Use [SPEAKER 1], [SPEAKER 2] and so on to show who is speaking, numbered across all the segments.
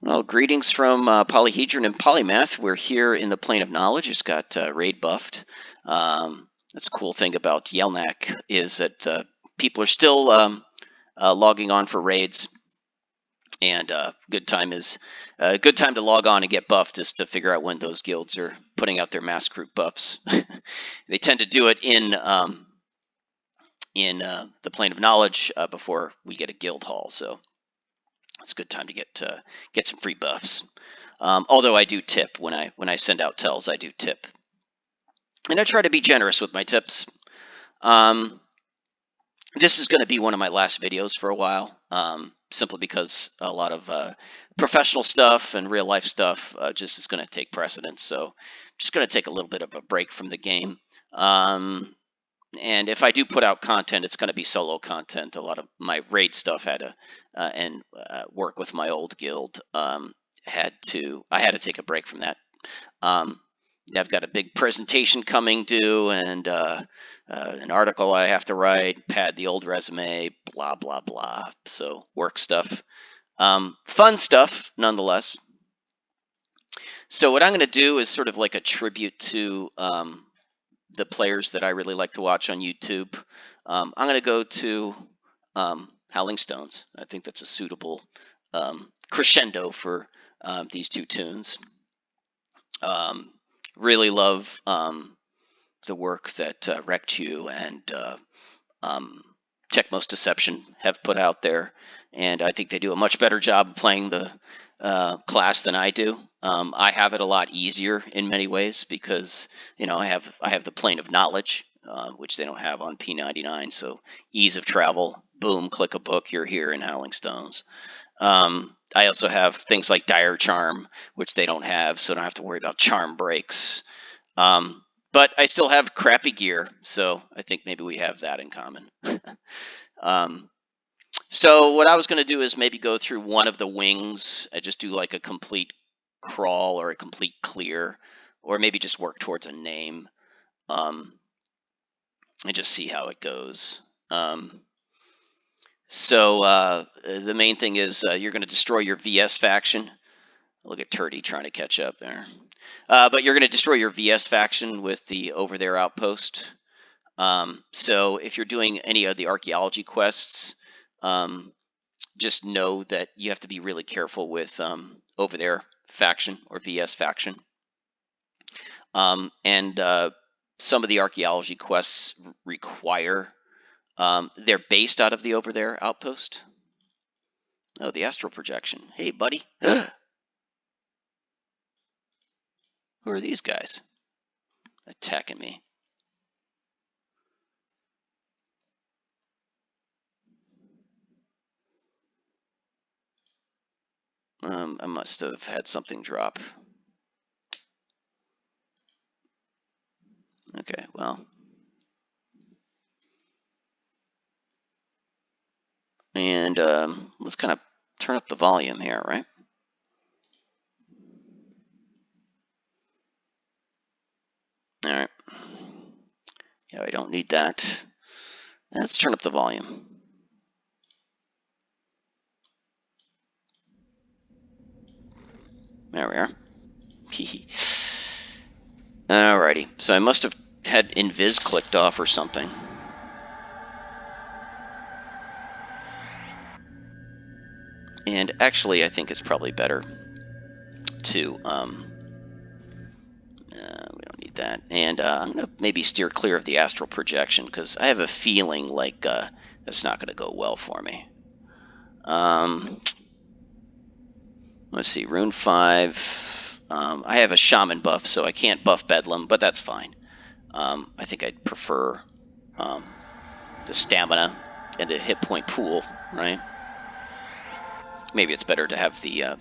[SPEAKER 1] Well, greetings from Polyhedron and Polymath. We're here in the Plane of Knowledge. It's got raid buffed. That's a cool thing about Yelnak is that people are still logging on for raids, and good time to log on and get buffed is to figure out when those guilds are putting out their mass group buffs. They tend to do it in the Plane of Knowledge before we get a guild hall, so it's a good time to get some free buffs. Although I do tip when I send out tells, I do tip, and I try to be generous with my tips. This is going to be one of my last videos for a while, simply because a lot of professional stuff and real life stuff just is going to take precedence. So, I'm just going to take a little bit of a break from the game. And if I do put out content, it's going to be solo content. A lot of my raid stuff had to work with my old guild. I had to take a break from that. I've got a big presentation coming due, and an article I have to write, pad the old resume, blah blah blah. So work stuff, fun stuff nonetheless. So what I'm going to do is sort of like a tribute to the players that I really like to watch on YouTube. I'm going to go to Howling Stones. I think that's a suitable crescendo for these two tunes. Really love the work that Rectu and Techmost Deception have put out there, and I think they do a much better job of playing the class than I do. I have it a lot easier in many ways because I have the Plane of Knowledge, which they don't have on P99. So ease of travel, boom, click a book, you're here in Howling Stones. I also have things like Dire Charm, which they don't have, so I don't have to worry about charm breaks. But I still have crappy gear, so I think maybe we have that in common. So what I was going to do is maybe go through one of the wings. I just do like a complete crawl or a complete clear, or maybe just work towards a name, and just see how it goes. So the main thing is you're going to destroy your VS faction. Look at Turdy trying to catch up there. But you're going to destroy your VS faction with the Over There outpost. So if you're doing any of the archaeology quests, just know that you have to be really careful with Over There faction or VS faction. And some of the archaeology quests require they're based out of the Over There outpost. Oh, the astral projection. Hey, buddy. Who are these guys attacking me? I must have had something drop. Okay, well. And let's kind of turn up the volume here, right? All right. Yeah, I don't need that. Let's turn up the volume. There we are. Alrighty, so I must have had Invis clicked off or something. And actually, I think it's probably better to, we don't need that. And I'm going to maybe steer clear of the astral projection, because I have a feeling like that's not going to go well for me. Let's see, Rune 5. I have a Shaman buff, so I can't buff Bedlam, but that's fine. I think I'd prefer the stamina and the hit point pool, right? Maybe it's better to have the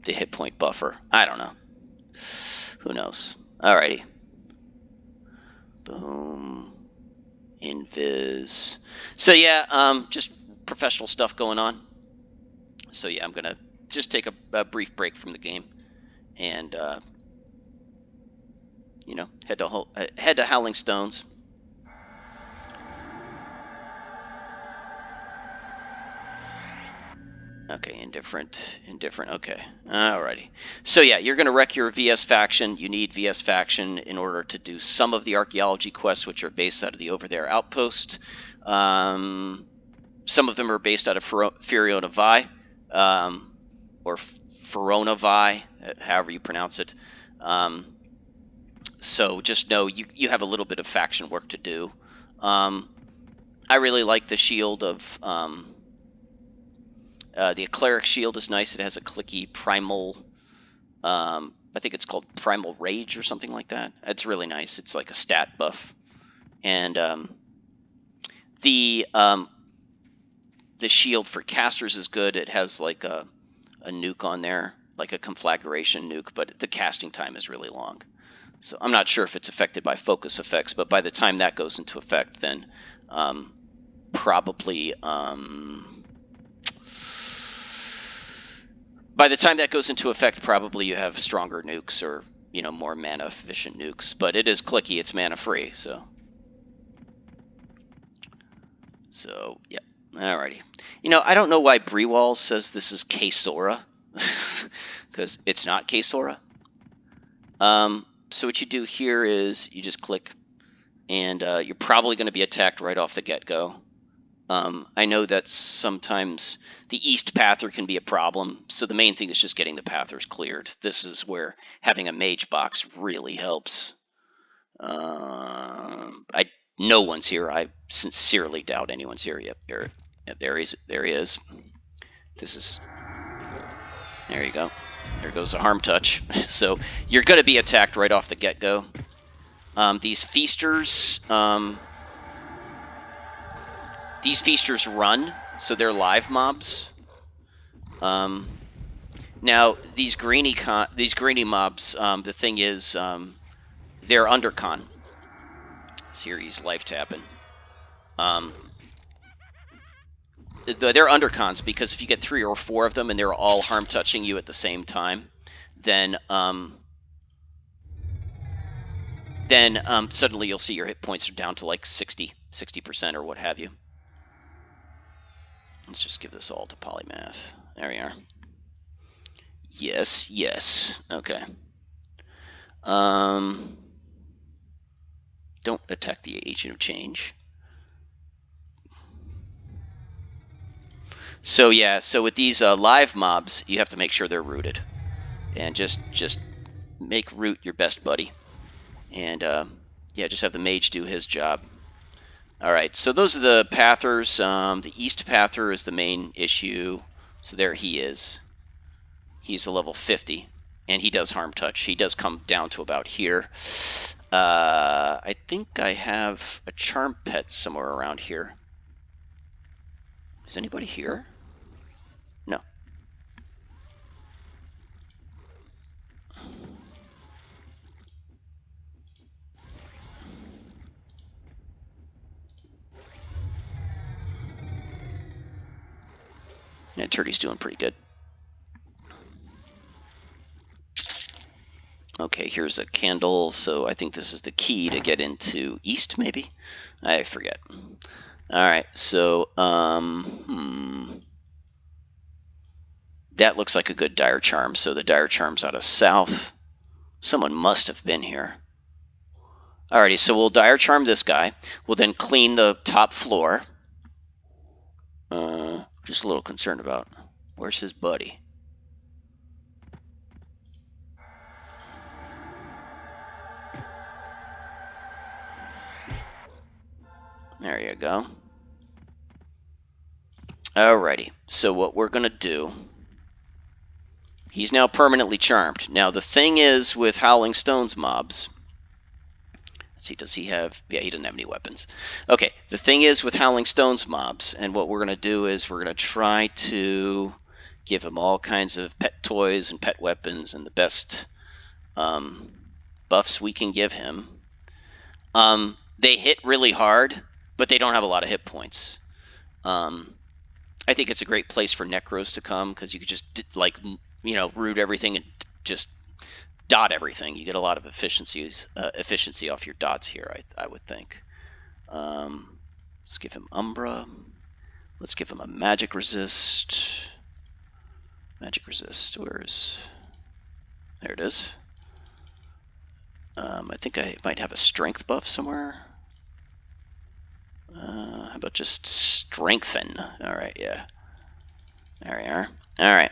[SPEAKER 1] hit point buffer. I don't know. Who knows? Alrighty. Boom. Invis. So yeah, just professional stuff going on. So yeah, I'm gonna just take a brief break from the game, and head to Howling Stones. Okay, indifferent. Okay, alrighty. So yeah, you're going to wreck your VS faction. You need VS faction in order to do some of the archaeology quests, which are based out of the Over There outpost. Some of them are based out of Furiona Vi, or Ferona Vi, however you pronounce it. So just know you have a little bit of faction work to do. I really like the shield of the cleric shield is nice. It has a clicky primal. I think it's called Primal Rage or something like that. It's really nice. It's like a stat buff, and the shield for casters is good. It has like a nuke on there, like a conflagration nuke, but the casting time is really long. So I'm not sure if it's affected by focus effects, but by the time that goes into effect, then probably by the time that goes into effect, probably you have stronger nukes or more mana efficient nukes. But it is clicky; it's mana free, so yeah. Alrighty. I don't know why Brewall says this is K-Sora, because it's not K-Sora. So what you do here is you just click, and you're probably going to be attacked right off the get-go. I know that sometimes the East Pather can be a problem, so the main thing is just getting the Pathers cleared. This is where having a mage box really helps. No one's here. I sincerely doubt anyone's here. Yep, there he is. There you go. There goes a harm touch. So you're going to be attacked right off the get-go. These feasters run, so they're live mobs. Now these greeny mobs, the thing is, they're undercon. Series life tapping. They're undercons because if you get 3 or 4 of them and they're all harm touching you at the same time, then suddenly you'll see your hit points are down to like 60% or what have you. Let's just give this all to Polymath. There we are. Yes. Okay. Don't attack the Agent of Change. So yeah, so with these live mobs, you have to make sure they're rooted, and just make root your best buddy, and yeah, just have the mage do his job. All right, so those are the Pathers. The East Pather is the main issue. So there he is. He's a level 50, and he does harm touch. He does come down to about here. I think I have a charm pet somewhere around here. Is anybody here? No. Yeah, Turdy's doing pretty good. Okay, here's a candle, so I think this is the key to get into East, maybe? I forget. Alright, so, that looks like a good Dire Charm, so the Dire Charm's out of South. Someone must have been here. Alrighty, so we'll Dire Charm this guy. We'll then clean the top floor. Just a little concerned about where's his buddy. There you go. Alrighty, so what we're going to do, he's now permanently charmed. Now the thing is with Howling Stones mobs, let's see, does he have, yeah, he doesn't have any weapons. Okay, the thing is with Howling Stones mobs, and what we're going to do is we're going to try to give him all kinds of pet toys and pet weapons and the best buffs we can give him. They hit really hard, but they don't have a lot of hit points. I think it's a great place for Necros to come because you could just root everything and just dot everything. You get a lot of efficiency off your dots here, I would think. Let's give him Umbra. Let's give him a magic resist. Magic resist. Where's... There it is. I think I might have a strength buff somewhere. How about just strengthen? All right, yeah. There we are. All right.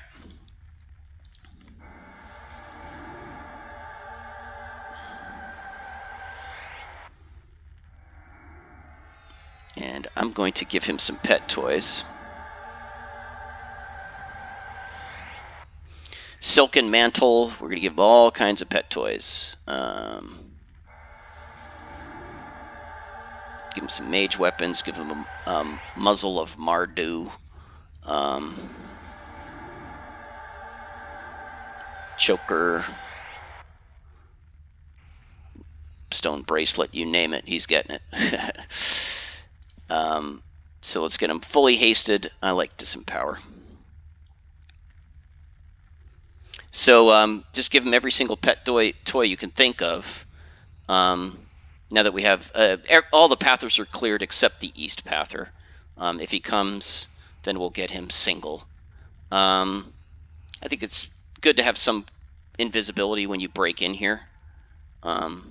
[SPEAKER 1] And I'm going to give him some pet toys. Silken mantle. We're going to give him all kinds of pet toys. Give him some mage weapons. Give him a muzzle of Mardu. Choker. Stone bracelet. You name it. He's getting it. So let's get him fully hasted. I like disempower. So just give him every single pet toy you can think of. Now that we have all the pathers are cleared except the east pather. If he comes, then we'll get him single. I think it's good to have some invisibility when you break in here. Let's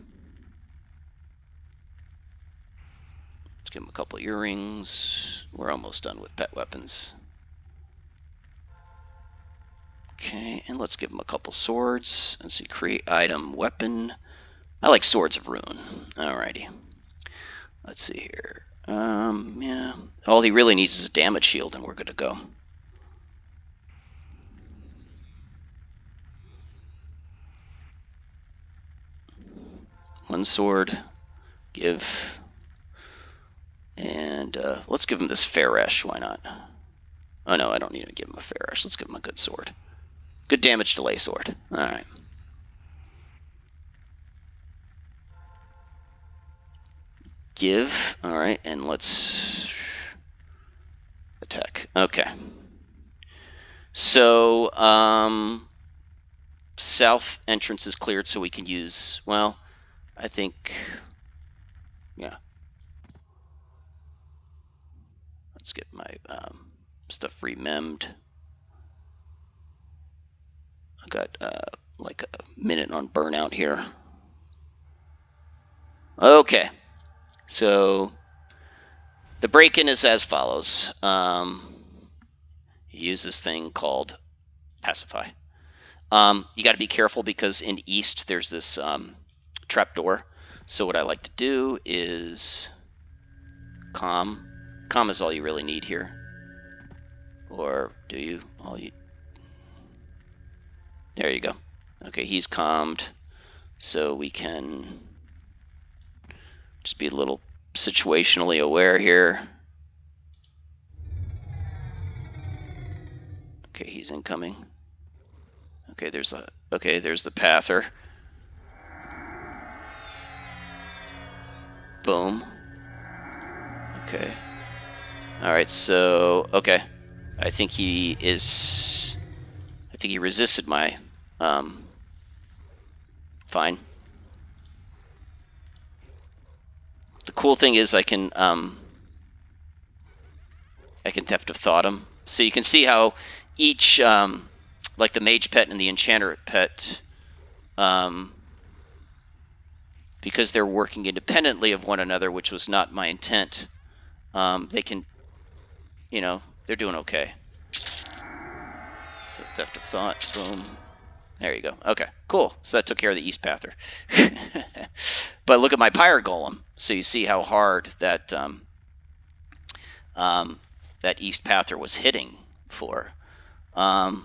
[SPEAKER 1] give him a couple earrings. We're almost done with pet weapons. Okay, and let's give him a couple swords. Let's see, create item, weapon. I like Swords of Ruin. Alrighty. Let's see here. Yeah. All he really needs is a damage shield, and we're good to go. One sword. Give. And let's give him this Faresh. Why not? Oh, no, I don't need to give him a Faresh. Let's give him a good sword. Good damage delay sword. Alright. Give. Alright, and let's attack. Okay. So, south entrance is cleared, so we can use, well, I think, yeah. Let's get my stuff rememmed. I got like a minute on burnout here. Okay. So the break-in is as follows. You use this thing called Pacify. You got to be careful because in east there's this trapdoor. So what I like to do is calm. Calm is all you really need here. Or do you? There you go. Okay, he's calmed. So we can just be a little situationally aware here. Okay, he's incoming. Okay, there's the pather. Boom. Okay. Alright, so okay. I think he resisted my fine. The cool thing is I can Theft of Thought him. So you can see how each like the mage pet and the enchanter pet, because they're working independently of one another, which was not my intent, they can, they're doing okay. So Theft of Thought, boom. There you go. Okay, cool. So that took care of the East Pather. But look at my Pyre Golem. So you see how hard that that East Pather was hitting for. So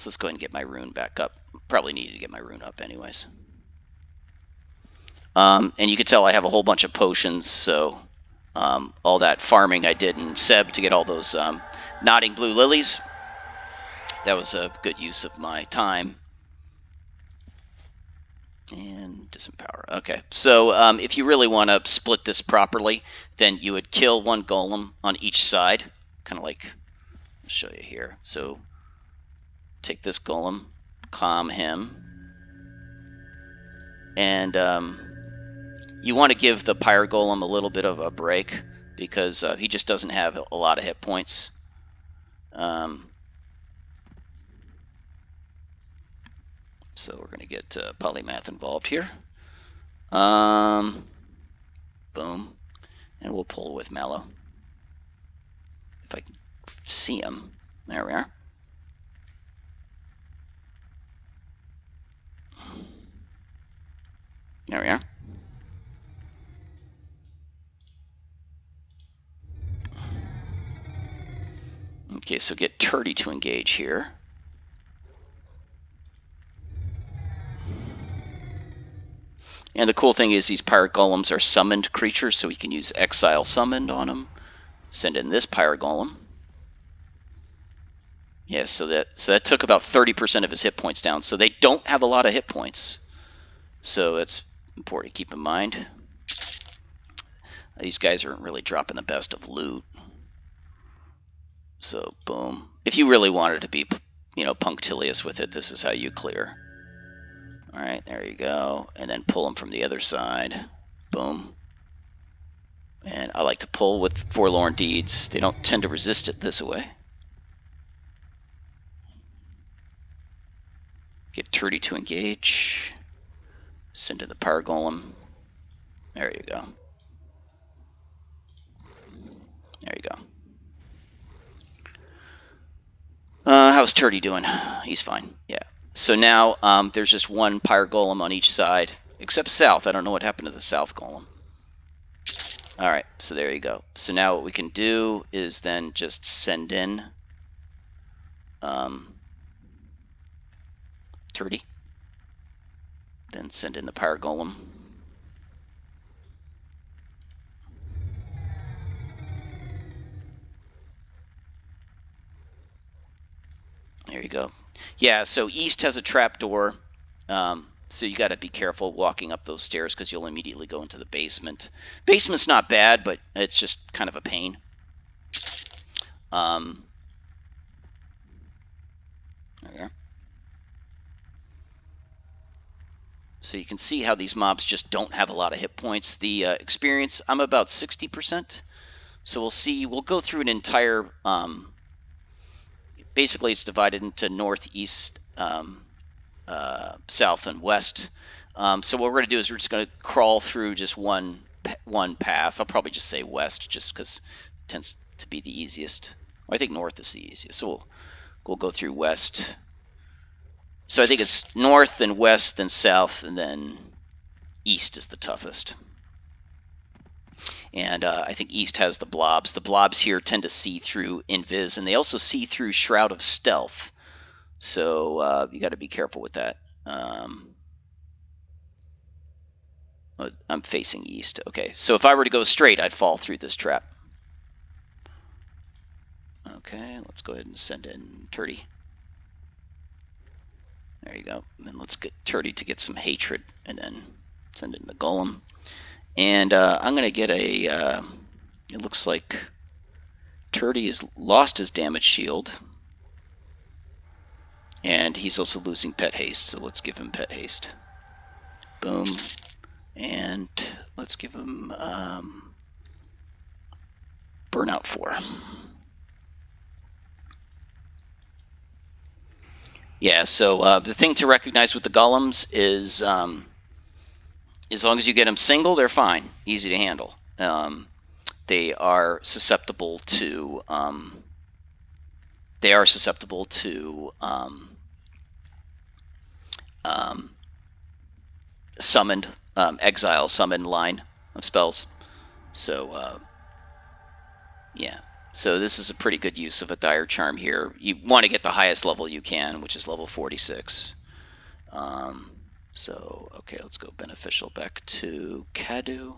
[SPEAKER 1] let's go ahead and get my rune back up. Probably needed to get my rune up anyways. And you can tell I have a whole bunch of potions, so all that farming I did in Seb to get all those nodding blue lilies, that was a good use of my time. And disempower. Okay, so if you really want to split this properly, then you would kill one golem on each side, kind of like, I'll show you here. So take this golem, calm him, and you want to give the Pyre Golem a little bit of a break because he just doesn't have a lot of hit points. So we're going to get polymath involved here. Boom. And we'll pull with Mallow. If I can see him. There we are. There we are. Okay, so get Turdy to engage here. And the cool thing is these pirate golems are summoned creatures, so we can use Exile Summoned on them. Send in this pirate golem. Yeah, so that took about 30% of his hit points down. So they don't have a lot of hit points. So it's important to keep in mind. These guys aren't really dropping the best of loot. So boom. If you really wanted to be, punctilious with it, this is how you clear. All right, there you go. And then pull them from the other side. Boom. And I like to pull with Forlorn Deeds. They don't tend to resist it this way. Get Turdy to engage. Send in the Power Golem. There you go. There you go. How's Turdy doing? He's fine. Yeah. So now there's just one Pirate Golem on each side, except South. I don't know what happened to the South Golem. All right, so there you go. So now what we can do is then just send in Turdy. Then send in the Pirate Golem. There you go. Yeah, so East has a trapdoor. So you got to be careful walking up those stairs because you'll immediately go into the basement. Basement's not bad, but it's just kind of a pain. There you go. So you can see how these mobs just don't have a lot of hit points. The experience, I'm about 60%. So we'll see. We'll go through an entire. Basically, it's divided into north, east, south, and west. So what we're going to do is we're just going to crawl through just one path. I'll probably just say west, just because it tends to be the easiest. Well, I think north is the easiest. So we'll go through west. So I think it's north, then west, then south, and then east is the toughest. And I think east has the blobs. The blobs here tend to see through Invis, and they also see through Shroud of Stealth. So you got to be careful with that. I'm facing east. Okay, so if I were to go straight, I'd fall through this trap. Okay, let's go ahead and send in Turdy. There you go. And let's get Turdy to get some hatred, and then send in the Golem. And I'm going to get a... it looks like Turdy has lost his damage shield. And he's also losing Pet Haste, so let's give him Pet Haste. Boom. And let's give him Burnout 4. Yeah, so the thing to recognize with the golems is as long as you get them single, they're fine, easy to handle. They are susceptible to summoned exile summon line of spells. So yeah. So this is a pretty good use of a Dire Charm here. You want to get the highest level you can, which is level 46. So, okay, let's go beneficial back to Kadu.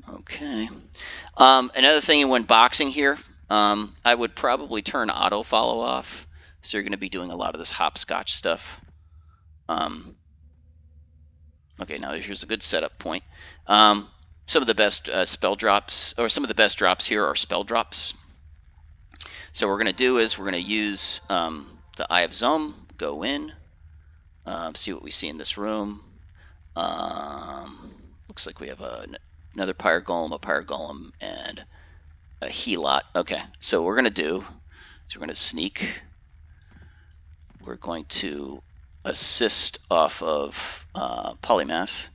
[SPEAKER 1] Okay. Another thing when boxing here, I would probably turn auto follow off. So you're going to be doing a lot of this hopscotch stuff. Okay, now here's a good setup point. Some of the best spell drops, or some of the best drops here are spell drops. So what we're going to do is we're going to use the Eye of Zom, go in, see what we see in this room. Looks like we have another Pyre Golem, and a Helot. Okay, so what we're going to do is we're going to sneak. We're going to assist off of Polymath.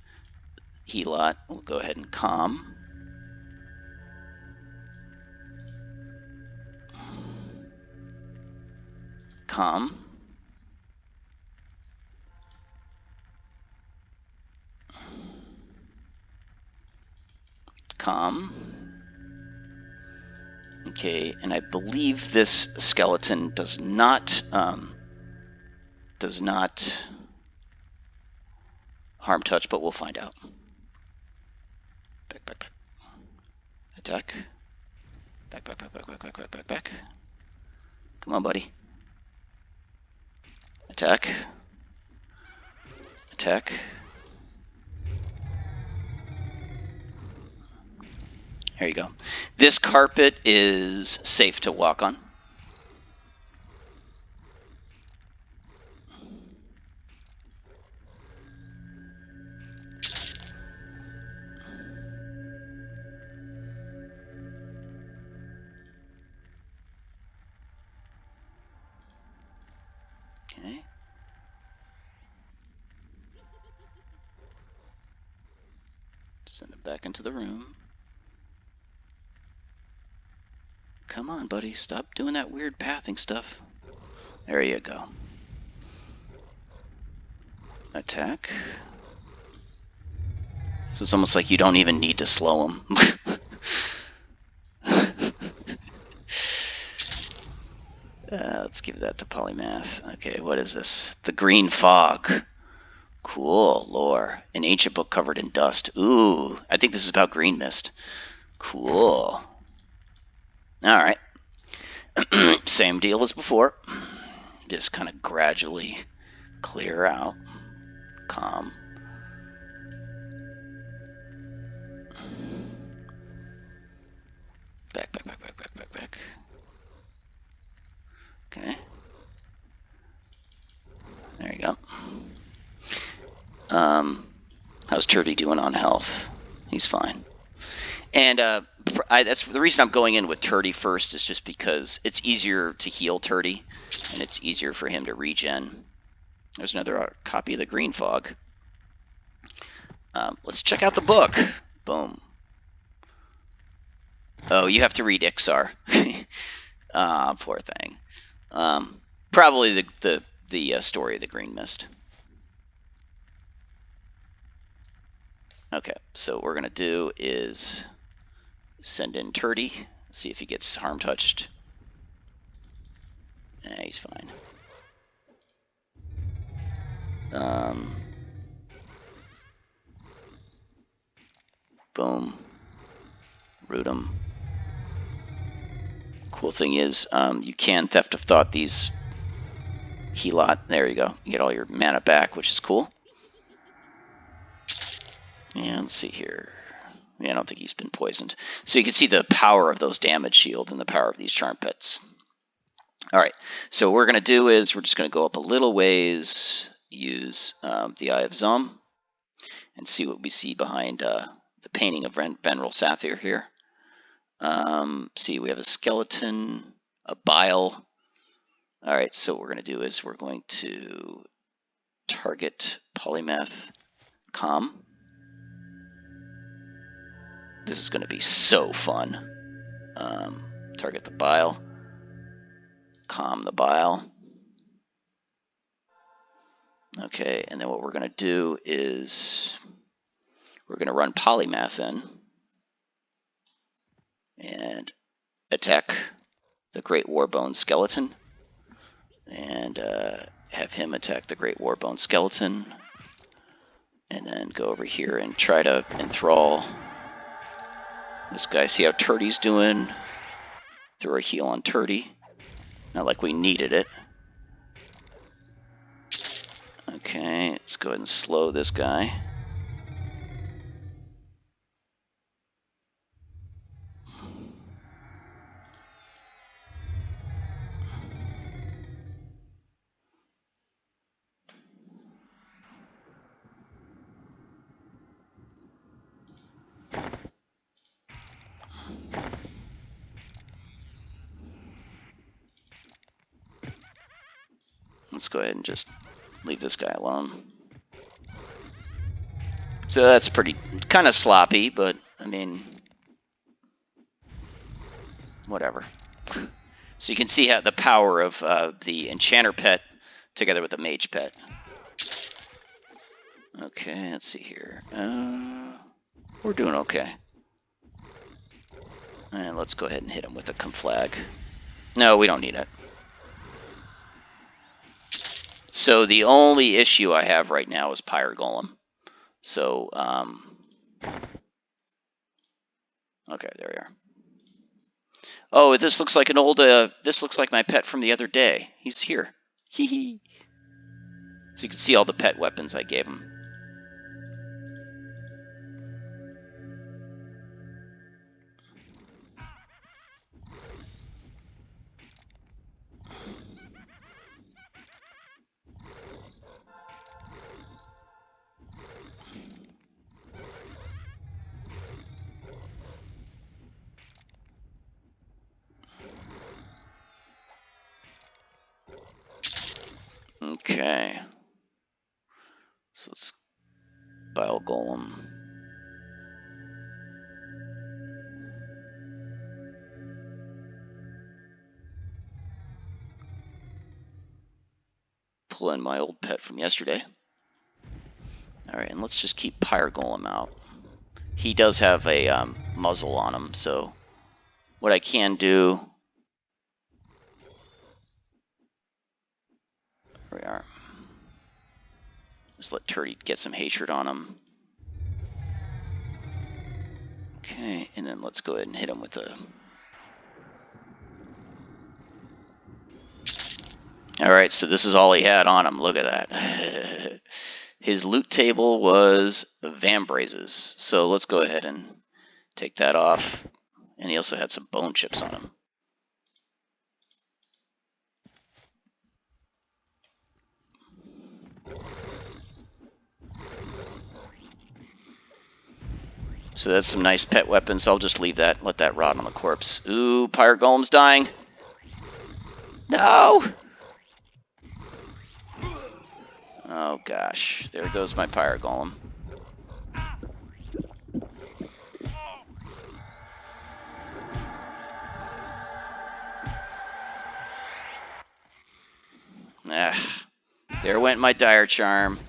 [SPEAKER 1] Helot, we'll go ahead and calm. Calm. Calm. Okay, and I believe this skeleton does not harm touch, but we'll find out. Back, back, back. Attack. Back, back, back, back, back, back, back, back, back. Come on, buddy. Attack. Attack. There you go. This carpet is safe to walk on. Okay. Send it back into the room. Come on, buddy. Stop doing that weird pathing stuff. There you go. Attack. So it's almost like you don't even need to slow them. Let's give that to Polymath. Okay, what is this? The Green Fog. Cool, lore. An ancient book covered in dust. Ooh, I think this is about green mist. Cool. Alright. Same deal as before. Just kind of gradually clear out. Calm. Back, back, back, back, back, back, back. Okay. There you go. How's Turdy doing on health? He's fine. And that's the reason I'm going in with Turdy first, is just because it's easier to heal Turdy, and it's easier for him to regen. There's another copy of the Green Fog. Let's check out the book. Boom. Oh, you have to read Ixar. Ah, poor thing. Probably the story of the Green Mist. Okay, so what we're going to do is send in Turdy, see if he gets harm touched. He's fine. Boom. Root him. Cool thing is, you can Theft of Thought these Helot. There you go. You get all your mana back, which is cool. And let's see here. Yeah, I don't think he's been poisoned. So you can see the power of those damage shield and the power of these charm pets. All right, so what we're going to do is we're just going to go up a little ways, use the Eye of Zom, and see what we see behind the painting of Veneral Sathir here. See, we have a skeleton, a bile. All right, so what we're going to do is we're going to target Polymath, calm. This is going to be so fun. Target the bile, calm the bile. Okay, and then what we're going to do is we're going to run Polymath in and attack the Great Warbone Skeleton, and have him attack the Great Warbone Skeleton, and then go over here and try to enthrall this guy. See how Turdy's doing? Throw a heal on Turdy. Not like we needed it. Okay, let's go ahead and slow this guy. Let's go ahead and just leave this guy alone. So that's pretty kind of sloppy, but I mean, whatever. So you can see how the power of the enchanter pet together with the mage pet. Okay, let's see here. We're doing okay. And let's go ahead and hit him with a conflag. No, we don't need it. So the only issue I have right now is Pyre Golem. So, okay, there we are. Oh, this looks like an old, this looks like my pet from the other day. He's here. Hee hee. So you can see all the pet weapons I gave him. Okay. So let's Bile Golem. Pull in my old pet from yesterday. Alright, and let's just keep Pyre Golem out. He does have a muzzle on him, so what I can do... There we are. Just let Turdy get some hatred on him. Okay, and then let's go ahead and hit him with a... Alright, so this is all he had on him. Look at that. His loot table was Vambrazes. So let's go ahead and take that off. And he also had some bone chips on him. So that's some nice pet weapons. I'll just leave that, let that rot on the corpse. Ooh, Pyre Golem's dying. No! Oh gosh, there goes my Pyre Golem. Ah, there went my Dire Charm.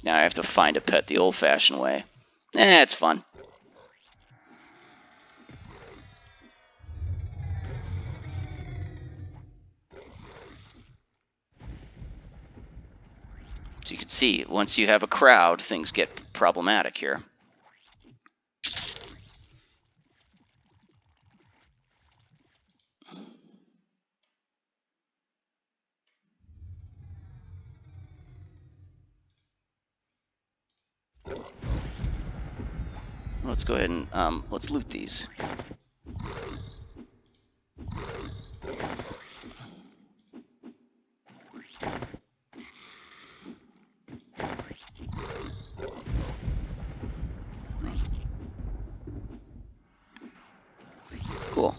[SPEAKER 1] Now I have to find a pet the old-fashioned way. It's fun. So you can see, once you have a crowd, things get problematic here. Let's go ahead and let's loot these. Cool.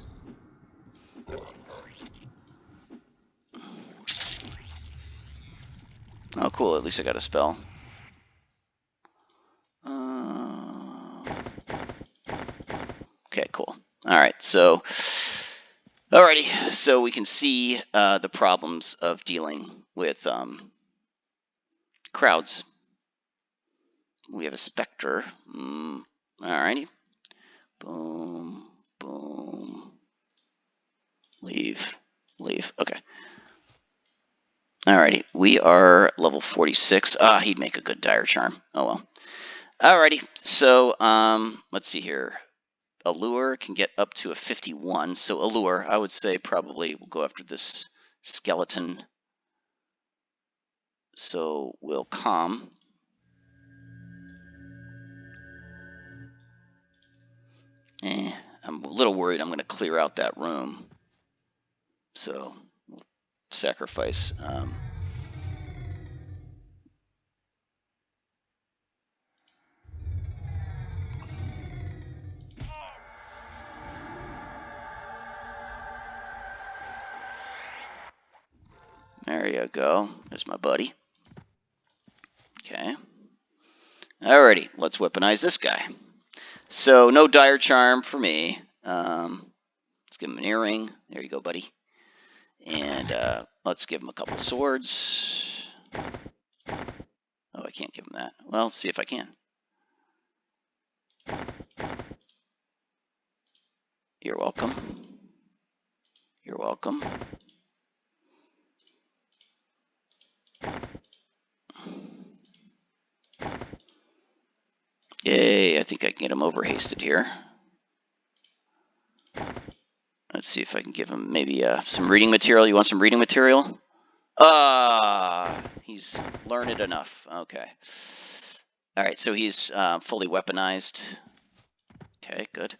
[SPEAKER 1] Oh, cool. At least I got a spell. Okay, cool. All right, so... Alrighty, so we can see the problems of dealing with crowds. We have a Spectre. Alrighty. Boom, boom. Leave, leave. Okay. Alrighty, we are level 46. He'd make a good Dire Charm. Oh well. Alrighty, so let's see here. Allure can get up to a 51. So Allure, I would say probably we'll go after this skeleton. So we'll calm. I'm a little worried I'm going to clear out that room. So we'll sacrifice. There you go. There's my buddy. Okay. Alrighty, let's weaponize this guy. So no dire charm for me. Let's give him an earring. There you go, buddy. And let's give him a couple swords. Oh, I can't give him that. Well, see if I can. You're welcome. You're welcome. Yay, I think I can get him over-hasted here. Let's see if I can give him maybe some reading material. You want some reading material? He's learned enough. Okay. Alright, so he's fully weaponized. Okay, good.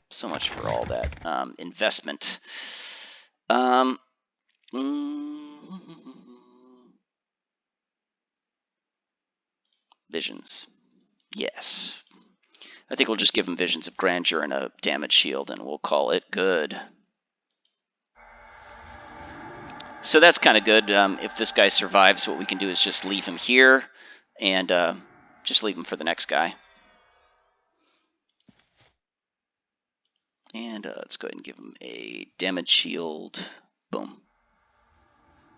[SPEAKER 1] So much for all that investment. Visions. Yes. I think we'll just give him Visions of Grandeur and a damage shield, and we'll call it good. So that's kind of good. If this guy survives, what we can do is just leave him here, and just leave him for the next guy. And let's go ahead and give him a damage shield. Boom.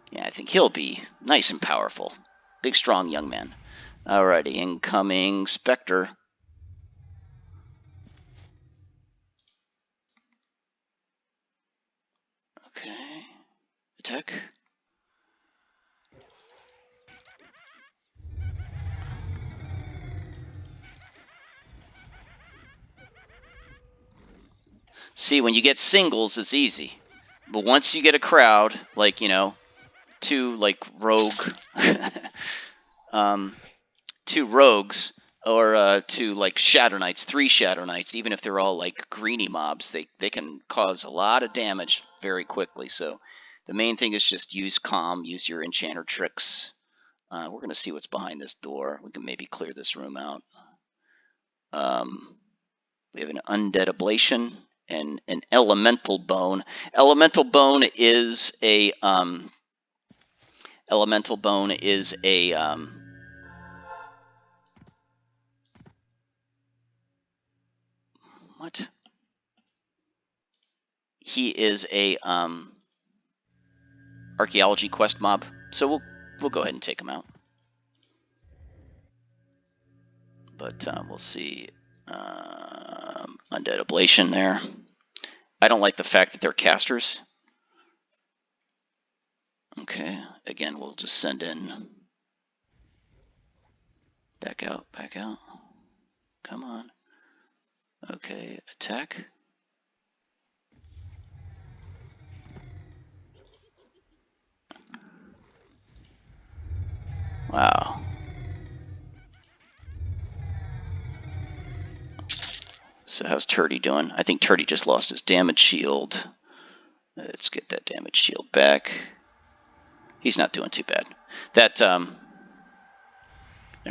[SPEAKER 1] Yeah, I think he'll be nice and powerful. Big, strong young man. Alrighty, incoming Spectre. Okay. Attack. See, when you get singles, it's easy. But once you get a crowd, like, you know, two, like, rogue... two rogues, or two, like, Shadow Knights, 3 Shadow Knights, even if they're all, like, greeny mobs, they can cause a lot of damage very quickly. So the main thing is just use calm, use your enchanter tricks. We're going to see what's behind this door. We can maybe clear this room out. We have an Undead Ablation and an Elemental Bone. Elemental Bone is a... what? He is a archaeology quest mob, so we'll go ahead and take him out. But we'll see. Undead Ablation there. I don't like the fact that they're casters. Okay, again, we'll just send in. Back out, back out. Come on. Okay, attack. Wow. So how's Turdy doing? I think Turdy just lost his damage shield. Let's get that damage shield back. He's not doing too bad. That, there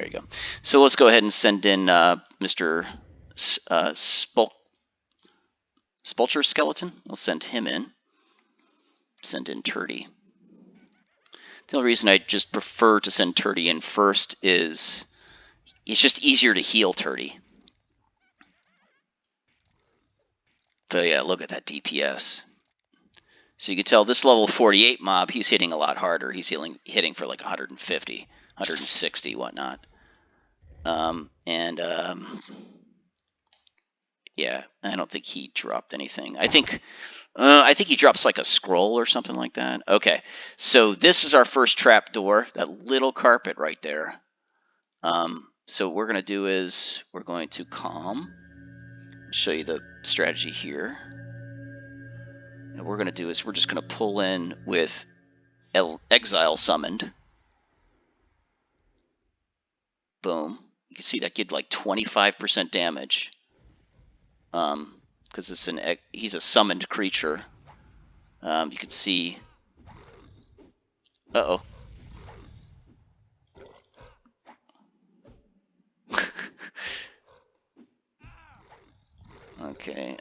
[SPEAKER 1] you go. So let's go ahead and send in Mr. Spulcher Skeleton. We'll send him in. Send in Turdy. The only reason I just prefer to send Turdy in first is it's just easier to heal Turdy. So yeah, look at that DPS. So you can tell this level 48 mob, he's hitting a lot harder. He's hitting for like 150, 160, whatnot. Yeah, I don't think he dropped anything. I think he drops like a scroll or something like that. Okay, so this is our first trap door, that little carpet right there. So what we're going to do is we're going to calm. Show you the strategy here. And what we're going to do is we're just going to pull in with Exile summoned. Boom. You can see that did like 25% damage. Because he's a summoned creature. You can see. Uh-oh. Okay.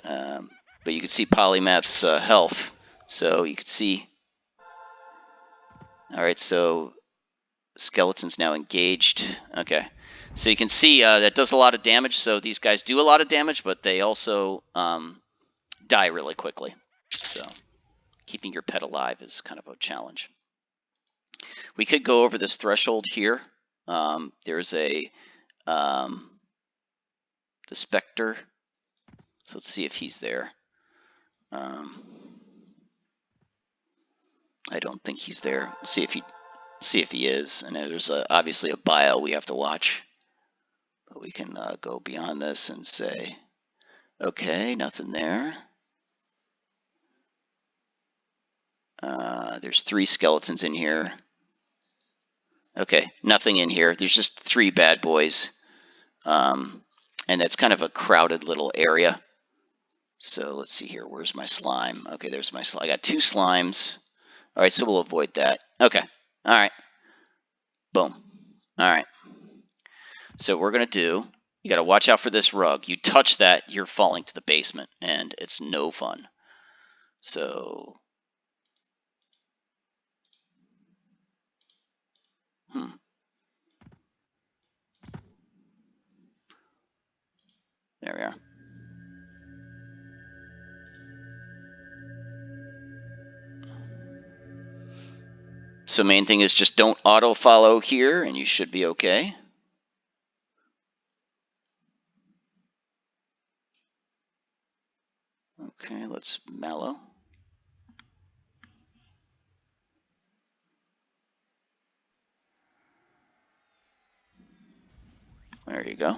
[SPEAKER 1] but you can see Polymath's health. So you can see. All right, so skeleton's now engaged. Okay, so you can see that does a lot of damage. So these guys do a lot of damage, but they also die really quickly. So keeping your pet alive is kind of a challenge. We could go over this threshold here. There's a the Spectre. So let's see if he's there. I don't think he's there. We'll see if he is. And there's obviously a bio we have to watch. But we can go beyond this and say, okay, nothing there. There's 3 skeletons in here. Okay, nothing in here. There's just 3 bad boys. And that's kind of a crowded little area. So let's see here. Where's my slime? Okay, there's my slime. I got 2 slimes. All right, so we'll avoid that. Okay. All right. Boom. All right. So what we're going to do, you got to watch out for this rug. You touch that, you're falling to the basement, and it's no fun. So, there we are. So main thing is just don't auto follow here, and you should be okay. Okay, let's mellow. There you go.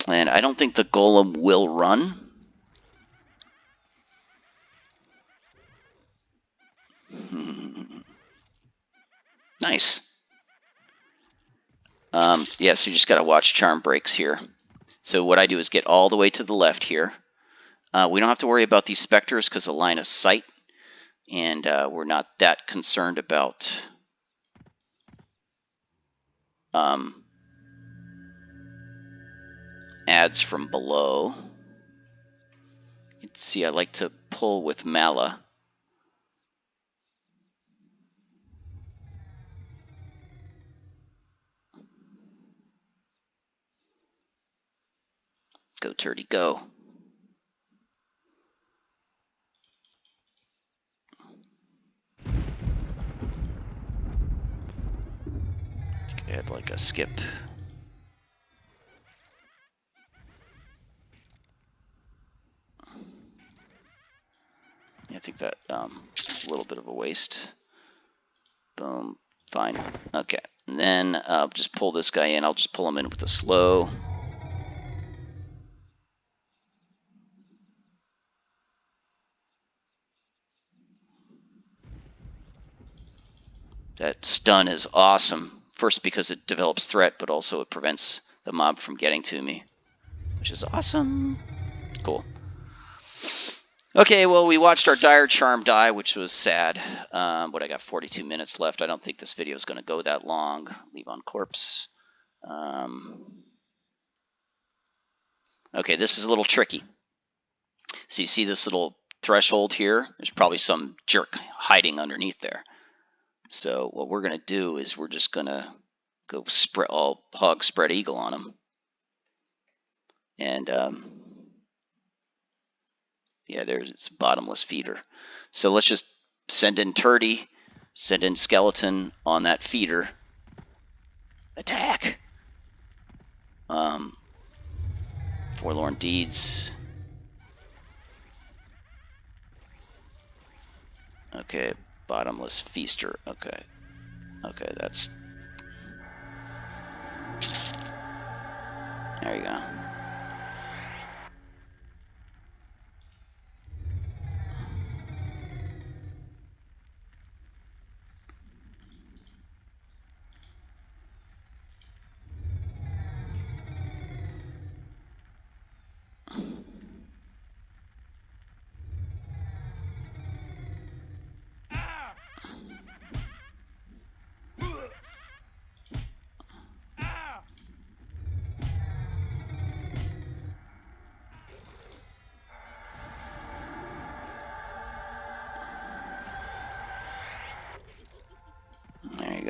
[SPEAKER 1] And I don't think the golem will run. Nice. Yeah, so you just got to watch charm breaks here. So what I do is get all the way to the left here. We don't have to worry about these specters because of line of sight. And we're not that concerned about ads from below. You can see I like to pull with Mala. Go, Turdy, go. Add like a skip. Yeah, I think that is a little bit of a waste. Boom. Fine. Okay. And then I'll just pull this guy in. I'll just pull him in with a slow. That stun is awesome. First because it develops threat, but also it prevents the mob from getting to me, which is awesome. Cool. Okay, well, we watched our Dire Charm die, which was sad. But I got 42 minutes left. I don't think this video is going to go that long. Leave on corpse. Okay, this is a little tricky. So you see this little threshold here? There's probably some jerk hiding underneath there. So what we're going to do is we're just going to go all hog spread eagle on him. And yeah, there's its bottomless feeder. So let's just send in Turdy, send in Skeleton on that feeder. Attack! Forlorn Deeds. Okay, bottomless feaster. Okay. Okay, that's... There you go.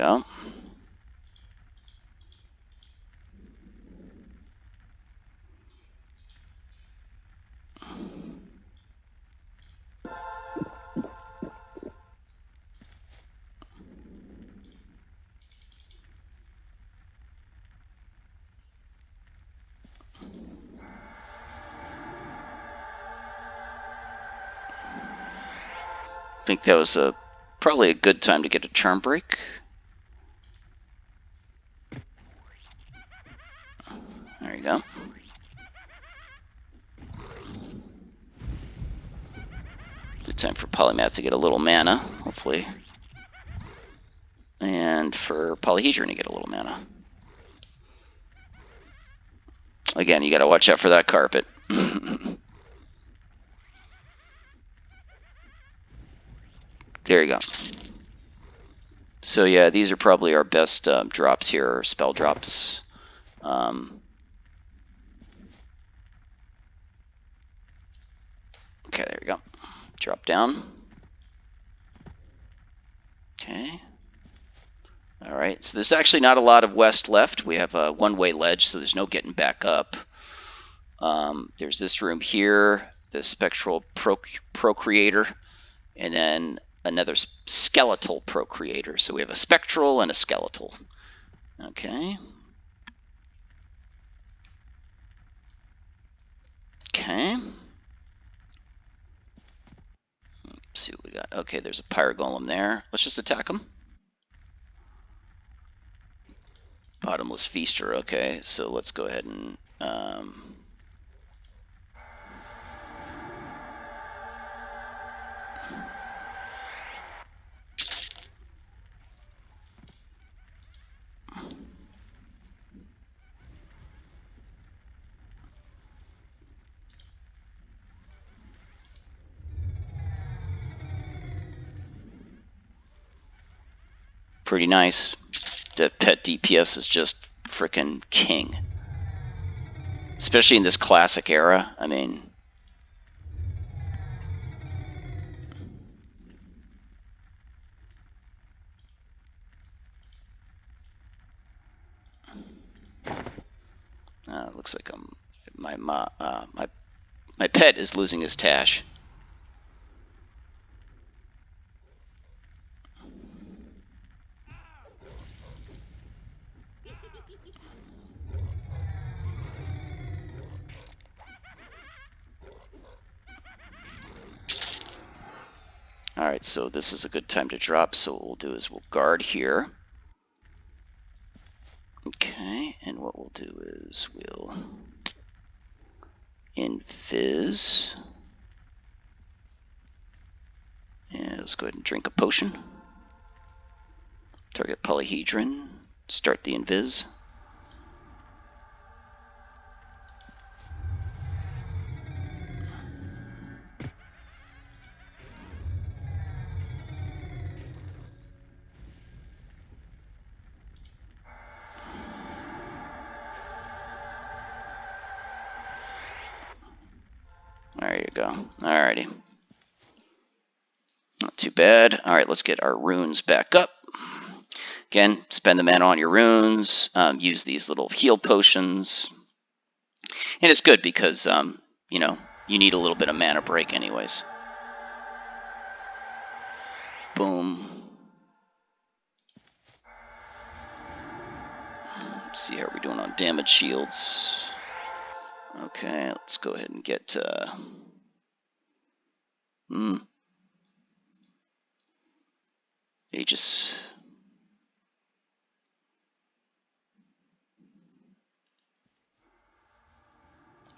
[SPEAKER 1] go. I think that was probably a good time to get a charm break. There you go. Good time for Polymath to get a little mana, hopefully. And for Polyhedron to get a little mana. Again, you gotta watch out for that carpet. There you go. So yeah, these are probably our best drops here, or spell drops. Okay, there we go. Drop down. Okay. All right, so there's actually not a lot of west left. We have a one-way ledge, so there's no getting back up. There's this room here, the Spectral Procreator, and then another Skeletal Procreator. So we have a Spectral and a Skeletal. Okay. Okay. Let's see what we got. Okay, there's a Pyrogolem there. Let's just attack him. Bottomless Feaster. Okay, so let's go ahead and... pretty nice. The pet DPS is just freaking king. Especially in this classic era. I mean... looks like my pet is losing his tash. Alright, so this is a good time to drop, so what we'll do is we'll guard here. Okay, and what we'll do is we'll invis. And let's go ahead and drink a potion. Target Polyhedron. Start the invis. There you go. Alrighty. Not too bad. Alright, let's get our runes back up. Again, spend the mana on your runes. Use these little heal potions. And it's good because, you know, you need a little bit of mana break anyways. Boom. Let's see how we're doing on damage shields. Okay, let's go ahead and get... Aegis.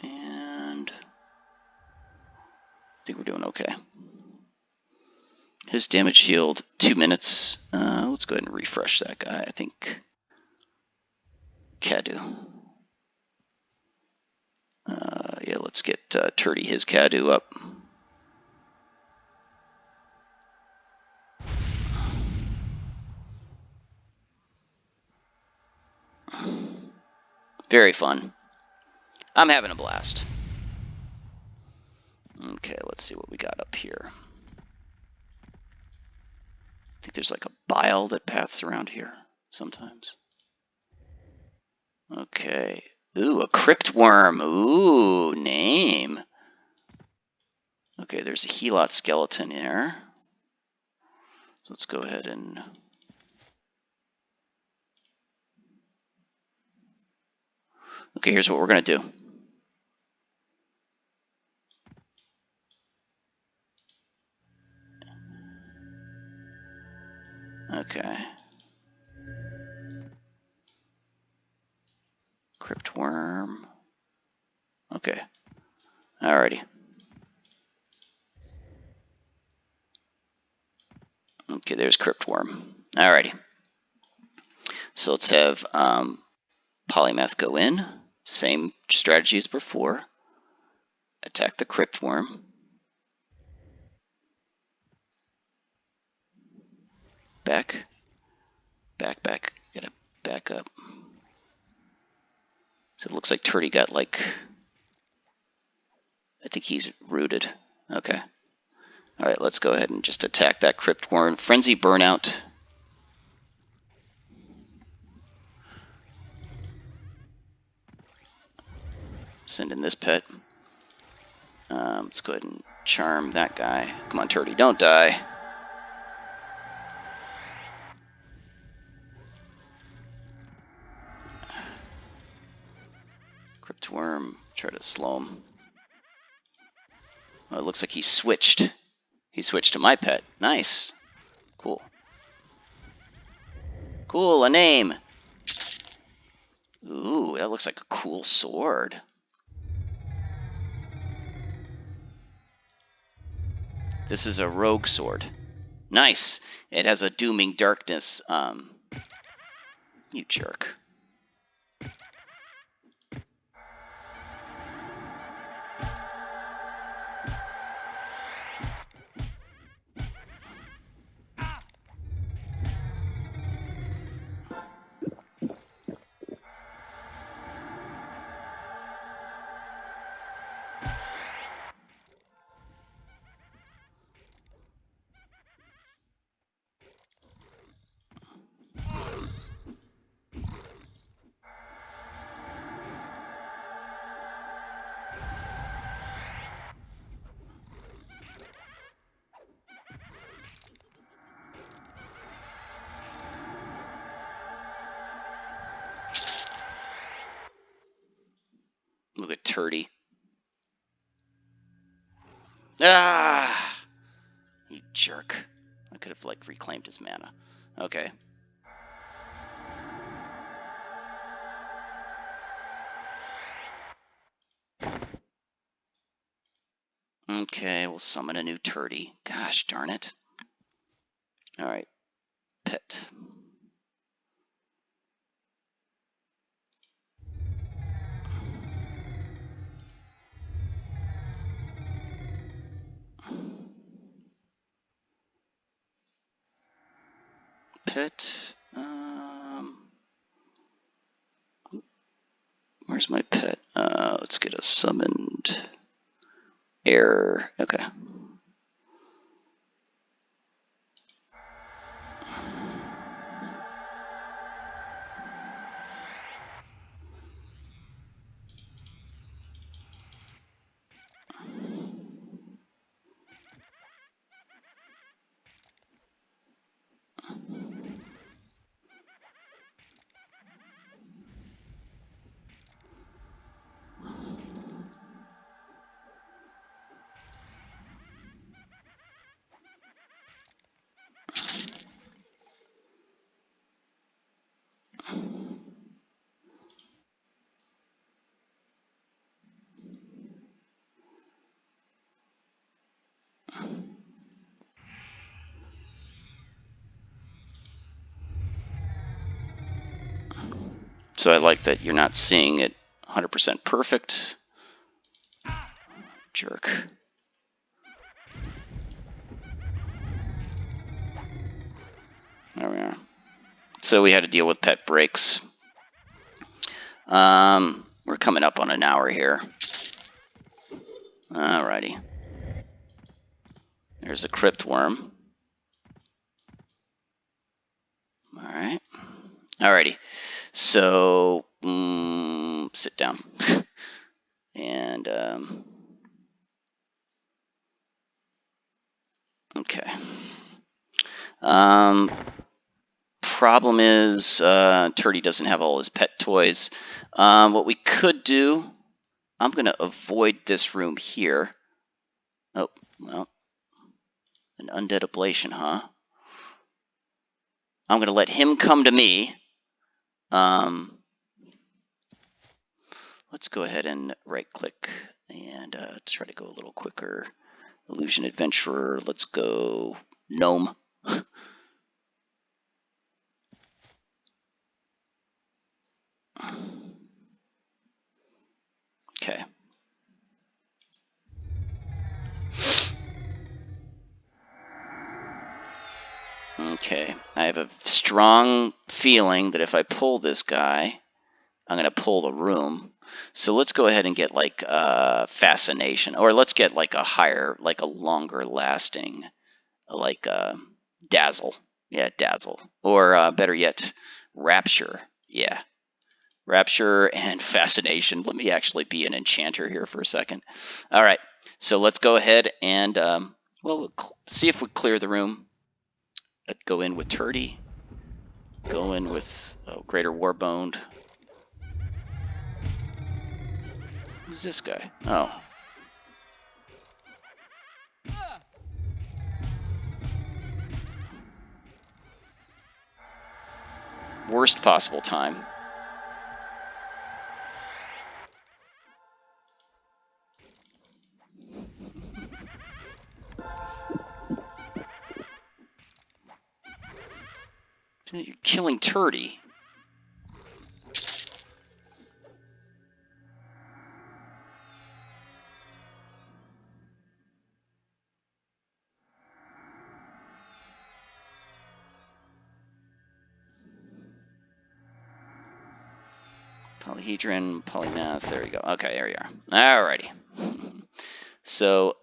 [SPEAKER 1] And... I think we're doing okay. His damage shield, 2 minutes. Let's go ahead and refresh that guy, I think. Cadu. Yeah, let's get Turdy his Cadu up. Very fun. I'm having a blast. Okay, let's see what we got up here. think there's like a bile that paths around here sometimes. Okay. Ooh, a crypt worm. Ooh, name. Okay, there's a helot skeleton here. So let's go ahead and... Okay, here's what we're going to do. Okay. Crypt worm. Okay. Alrighty. Okay, there's crypt worm. Alrighty. So let's have polymath go in. Same strategy as before. Attack the crypt worm. Back. Back. Gotta back up. So it looks like Turdy got like... I think he's rooted. Okay. Alright, let's go ahead and just attack that crypt worm. Frenzy burnout. Send in this pet. Let's go ahead and charm that guy. Come on, Turdy, don't die. Crypt worm. Try to slow him. Oh, it looks like he switched. He switched to my pet. Nice. Cool. Cool, a name. Ooh, that looks like a cool sword. This is a rogue sword. Nice. It has a dooming darkness. You jerk. Look at Turdy. Ah! You jerk. I could have, like, reclaimed his mana. Okay. Okay, we'll summon a new Turdy. Gosh darn it. Alright. Pet. Pet. Where's my pet? Let's get a summoned air. Okay. So I like that you're not seeing it 100% perfect. Jerk. There we are. So we had to deal with pet breaks. We're coming up on an hour here. Alrighty. There's a crypt worm. All right. Alrighty. So sit down. And okay. Problem is, Turdy doesn't have all his pet toys. What we could do, I'm going to avoid this room here. Oh, well, an undead ablation, huh? I'm going to let him come to me. Let's go ahead and right-click and try to go a little quicker. Illusion Adventurer, let's go Gnome. Okay. Okay, I have a strong feeling that if I pull this guy, I'm going to pull the room. So let's go ahead and get like Fascination, or let's get like a higher, like a longer lasting, like Dazzle. Yeah, Dazzle. Or better yet, Rapture. Yeah. Rapture and Fascination. Let me actually be an enchanter here for a second. All right, so let's go ahead and, well, we'll see if we clear the room. Let's go in with Turdy. Go in with Greater Warboned. Who's this guy? Oh. Worst possible time. You're killing Turdy. Polyhedron, polymath, there you go. Okay, there you are. Alrighty. So,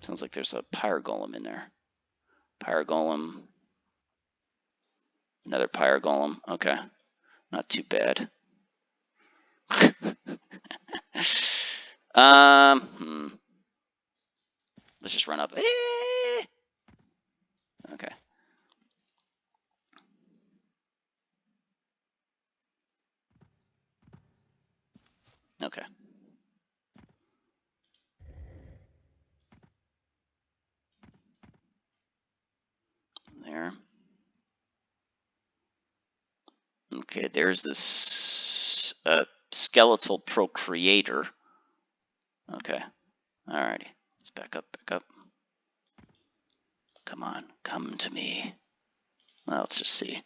[SPEAKER 1] sounds like there's a Pyre Golem in there. Pyre Golem. Another Pyre Golem. Okay. Not too bad. Let's just run up. Okay. Okay. There. Okay, there's this skeletal procreator. Okay. Alrighty. Let's back up, back up. Come on, come to me. Well, let's just see.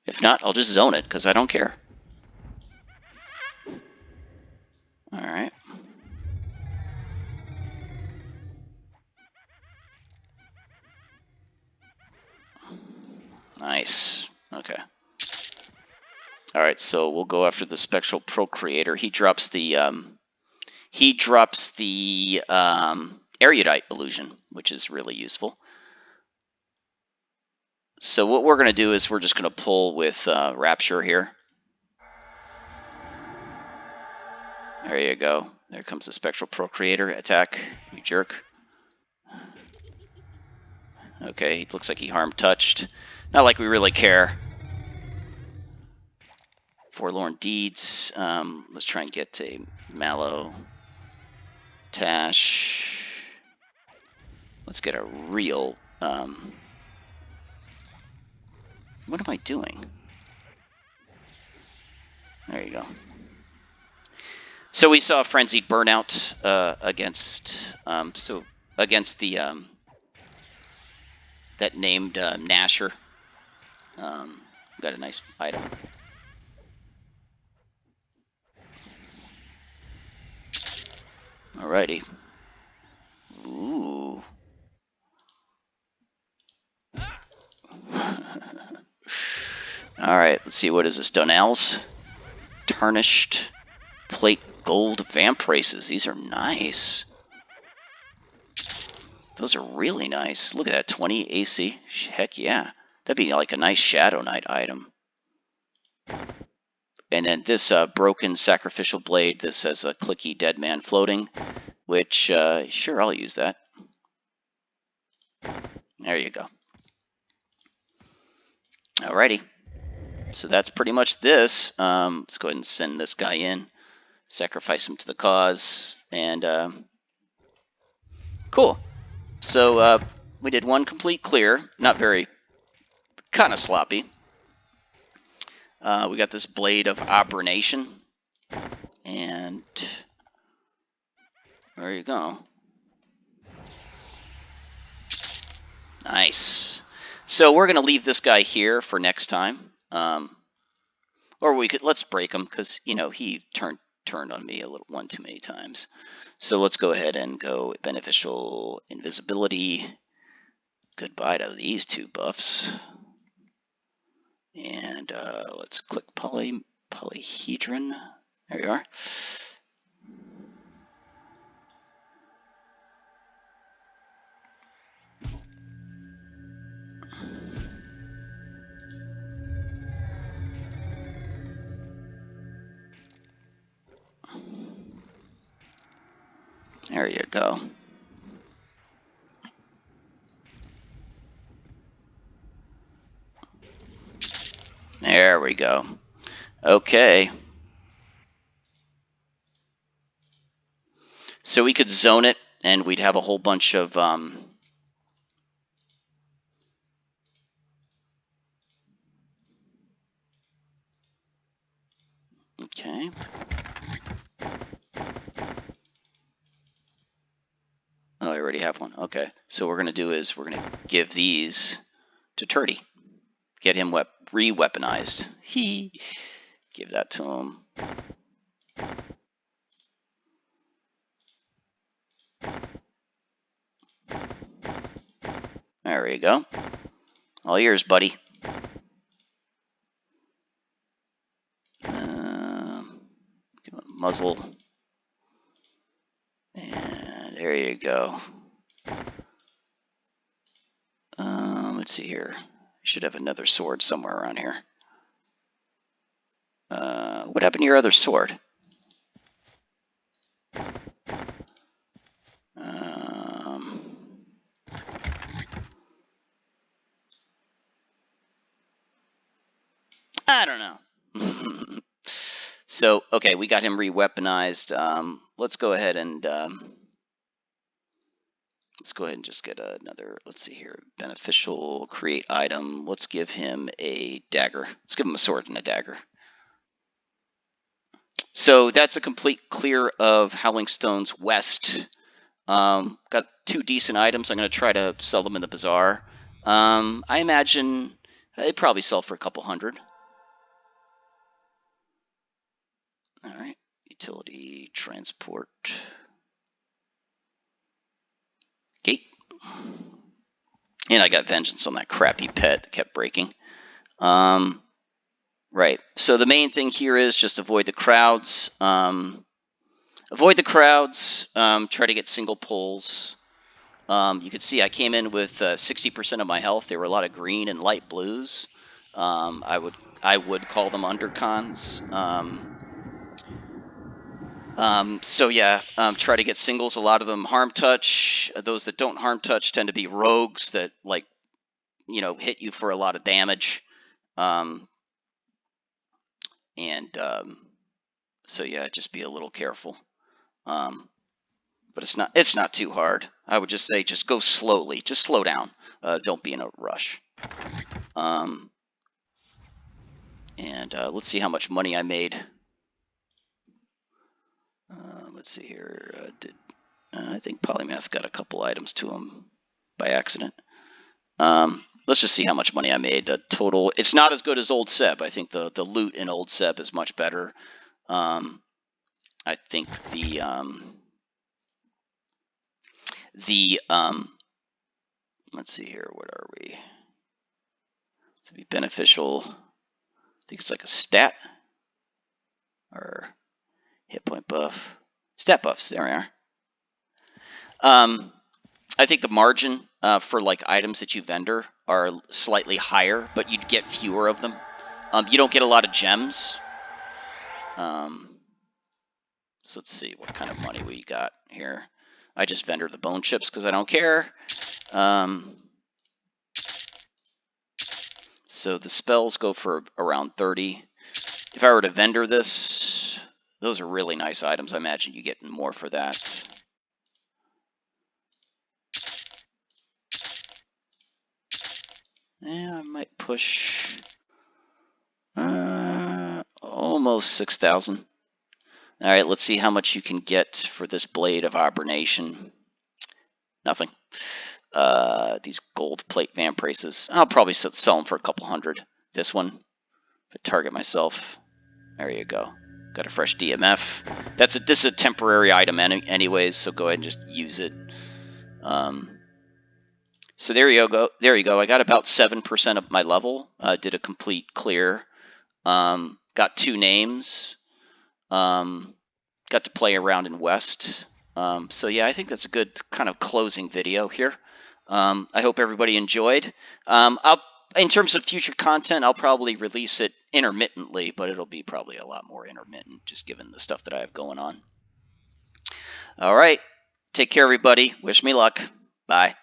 [SPEAKER 1] If not, I'll just zone it, because I don't care. Alright. Nice. Okay. Alright, so we'll go after the Spectral Procreator. He drops the Erudite illusion, which is really useful. So what we're going to do is we're just going to pull with Rapture here. There you go. There comes the Spectral Procreator. Attack, you jerk. Okay, it looks like he harm touched. Not like we really care. Forlorn Deeds. Let's try and get a Mallow. Tash. Let's get a real... what am I doing? There you go. So we saw Frenzied Burnout against the that named Nasher. Got a nice item. Alrighty. Ooh. Alright, let's see, what is this? Donnell's? Tarnished Plate Gold Vamp Races. These are nice. Those are really nice. Look at that, 20 AC. Heck yeah. That'd be like a nice Shadow Knight item. And then this broken sacrificial blade. This says a clicky dead man floating, which sure, I'll use that. There you go. Alrighty. So that's pretty much this. Let's go ahead and send this guy in, sacrifice him to the cause, and cool. So we did one complete clear, not very, kind of sloppy. We got this Blade of Operation, and there you go. Nice. So we're going to leave this guy here for next time. Or we could, let's break him, because, you know, he turned on me one too many times. So let's go ahead and go Beneficial Invisibility. Goodbye to these two buffs. And let's click Polyhedron. There you are. There you go. There we go. Okay. So we could zone it, and we'd have a whole bunch of okay. Oh, I already have one. Okay. So what we're going to do is we're going to give these to Turdy. Get him re-weaponized. Give that to him. There you go. All yours, buddy. Give him a muzzle. And there you go. Let's see here. I should have another sword somewhere around here. What happened to your other sword? I don't know. So, okay, we got him re-weaponized. Let's go ahead and just get another, let's see here, beneficial, create item. Let's give him a dagger. Let's give him a sword and a dagger. So that's a complete clear of Howling Stones West. Got 2 decent items. I'm going to try to sell them in the bazaar. I imagine they probably sell for a couple hundred. All right, utility, transport, gate. And I got vengeance on that crappy pet that kept breaking. Right. So the main thing here is just avoid the crowds. Avoid the crowds. Try to get single pulls. You can see I came in with 60% of my health. There were a lot of green and light blues. I would call them undercons. So yeah, try to get singles. A lot of them harm touch. Those that don't harm touch tend to be rogues that, like, you know, hit you for a lot of damage. So yeah, just be a little careful. But it's not too hard. I would just say just go slowly. Just slow down. Don't be in a rush. Let's see how much money I made. Let's see here. I think Polymath got a couple items to him by accident. Let's just see how much money I made. The total, it's not as good as Old Seb. I think the loot in Old Seb is much better. I think let's see here, what are we? To be beneficial, I think it's like a stat or hit point buff. Stat buffs, there we are. I think the margin for like items that you vendor are slightly higher, but you'd get fewer of them. You don't get a lot of gems. So let's see what kind of money we got here. I just vendor the bone chips because I don't care. So the spells go for around 30. If I were to vendor this, those are really nice items. I imagine you get more for that. Yeah, I might push almost 6,000. All right, let's see how much you can get for this Blade of Hibernation. Nothing. These gold plate vampraces. I'll probably sell them for a couple hundred. This one, to target myself. There you go. Got a fresh DMF. This is a temporary item anyways, so go ahead and just use it. So there you go. There you go. I got about 7% of my level. Did a complete clear. Got 2 names. Got to play around in West. So yeah, I think that's a good kind of closing video here. I hope everybody enjoyed. In terms of future content, I'll probably release it intermittently, but it'll be probably a lot more intermittent, just given the stuff that I have going on. All right. Take care, everybody. Wish me luck. Bye.